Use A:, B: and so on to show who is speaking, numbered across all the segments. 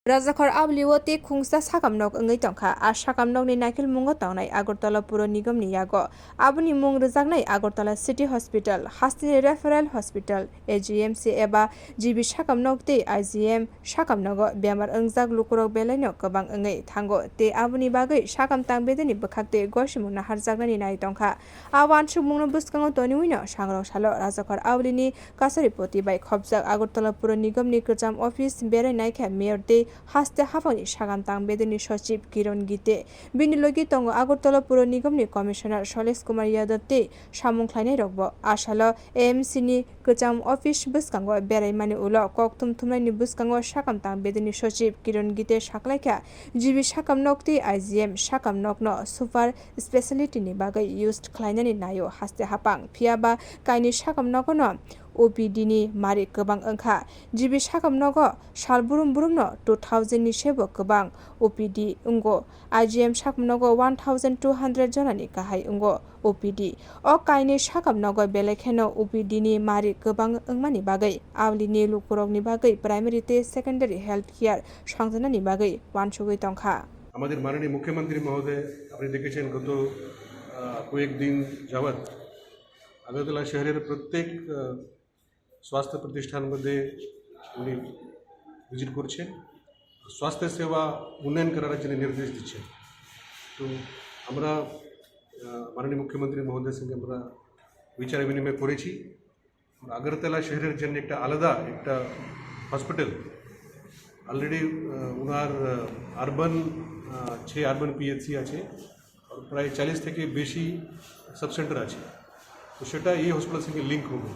A: Rajakor abliwo te khungsa sakamnok ngai tongkha a sakamnok ni naikil mungo tongnai Agartala Puro Nigam ni yago aboni mung rujaknai Agartala City Hospital Hastini Referral Hospital AGMC eba GB sakamnok te IGM sakamnogo bemar ongjak lukurok belaino kobang ngai thango te aboni bagai sakam tangbedeni bkhakte gosimungna harjaknani nai tongkha awan sukmungno buskango toniwino sangrok salo Rajakor ablini kasaripoti bai khobjak Agartala Puro Nigam ni kwcham office berai naikha mayor te haste hafani sagam tangbedeni sachib Kiran Gite bini logi tongo Agartala Puro Nigam ni commissioner Shailesh Kumar Yadav te samung khlainai rokbo asalo AMC ni kwcham office buskango berai mani ulo koktum thumnai ni buskango sakam tangbedeni sachib Kiran Gite saklaikha GB sakam nokti IGM sakam nokno super speciality ni bagai used khlainani nayo haste hapang phiaba kaini sakam nokono OPD ni mari kobang angkha GB sakam nogo sal burum no 2000 ni sebo kobang OPD ungo IGM sakam nogo 1200 jonani kahai ungo OPD o kaini sakam nogo belekheno OPD ni mari kobang angmani bagai awli ni lukurok ni bagai primary te secondary health care সংযোজননি বাগৈ ওয়ানসুগৈ তংখা
B: আমাদের মাননীয় মুখ্যমন্ত্রী মহোদয় আপনি দেখেছেন গত কয়েকদিন যাবৎ আগরতলা শহরের প্রত্যেক স্বাস্থ্য প্রতিষ্ঠানमध्ये উনি ভিজিট করছেন স্বাস্থ্য সেবা উন্নয়ন করার জন্য নির্দেশ দিচ্ছেন তো আমরা মাননীয় মুখ্যমন্ত্রী মহোদয়ের সঙ্গে আমরা বিচার বিনিময় করেছি আগরতলা শহরের জন্য একটা আলাদা একটা হসপিটাল অলরেডি ওনার আরবান 6 আরবান পিএইচসি আছে আর প্রায় 40 থেকে বেশি সাব সেন্টার আছে তো সেটা এই হসপিটাল সঙ্গে লিঙ্ক হবে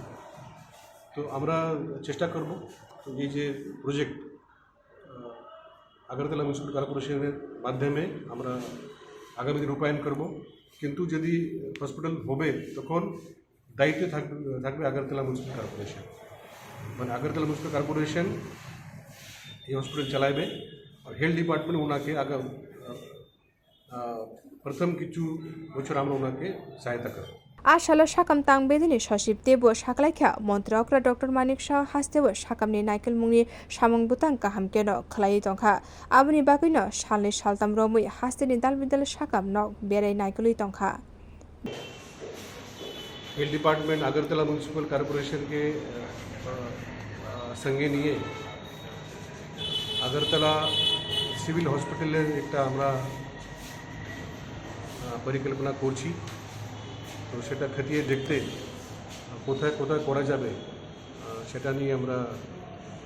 B: তো আমরা চেষ্টা করব এই যে প্রজেক্ট আগরতলা মিউনিসিপ্যাল কর্পোরেশনের মাধ্যমে আমরা আগামী দিন রূপায়ণ করব কিন্তু যদি হসপিটাল হবে তখন দায়িত্বে থাকবে আগরতলা মিউনিসিপ্যাল কর্পোরেশন মানে আগরতলা মিউনিসিপ্যাল কর্পোরেশন এই হসপিটাল চালাবে আর হেলথ ডিপার্টমেন্ট ওনাকে প্রথম কিছু বছর আমরা ওনাকে সহায়তা করব
A: आशालो साकाम तांगबेदनि सचिब तेबो साकलाइखा मन्त्रकरा डॉक्टर मानिक शाह हास्तेबो साकामनि नाइकेल मुंनि सामंग बुतां गाहाम केनो खलाई तंखा आबनि बागैनो सालनि सालताम रमै हास्तेनि दालबिदाल साकाम नक बेराय नाइकेलइ तंखा
B: health department Agartala municipal corporation के संगे निये আগরতলা সিভিল হসপিটালের একটা আমরা পরিকল্পনা করছি তো সেটা খতিয়ে দেখতে কোথায় কোথায় করা যাবে সেটা নিয়ে আমরা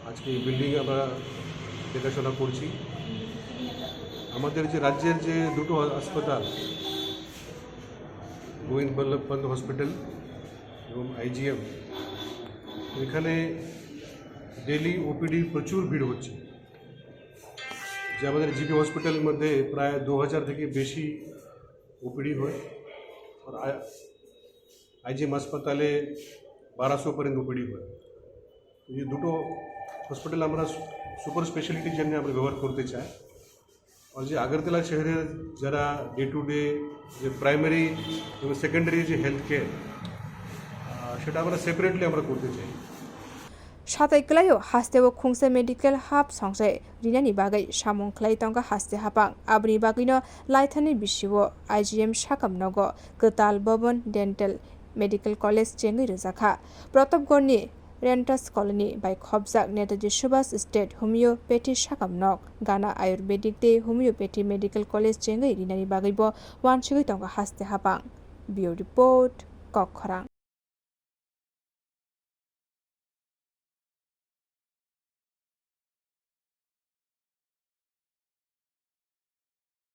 B: আজকে এই বিল্ডিং আমরা দেখাশোনা করছি আমাদের যে রাজ্যের যে দুটো হাসপাতাল গোবিন্দ বল্লভ পন্ত হসপিটাল এবং আইজিএম এখানে ডেলি ওপিডি প্রচুর ভিড় হচ্ছে যে আমাদের জিবি হসপিটালের মধ্যে প্রায় 2000 থেকে বেশি ওপিডি হয় আর আইজিএম হাসপাতালে 1200 পর্যন্ত ওপিডি হয় এই দুটো হসপিটাল আমরা সুপার স্পেশালিটির জন্য আমরা ব্যবহার করতে চাই আর যে আগরতলা শহরের যারা ডে টু ডে যে প্রাইমারি এবং সেকেন্ডারি যে হেলথ কেয়ার সেটা আমরা সেপারেটলি আমরা করতে চাই
A: साथै क्लायो हास्तेबो खुंसे मेडिकल हाब संसे रिनानि बागै सामung क्लाइ तंगा हास्ते हापां आबनि बागैनो लाइथानि बिसिबो आइजिएम साकाम नगो गताल भवन डेन्टल मेडिकल कलेज चेंगै रजाखा प्रतापगढ़नि रेन्टास कॉलोनी बाय खबजाक नेताजी सुभाष स्टेट होमियोपैथी साकाम नक गाना आयुर्वेदिक दे होमियोपैथी मेडिकल कलेज चेंगै रिनानि बागैबो वानसिगै तंगा हास्ते हापां बियो रिपोर्ट कखरां।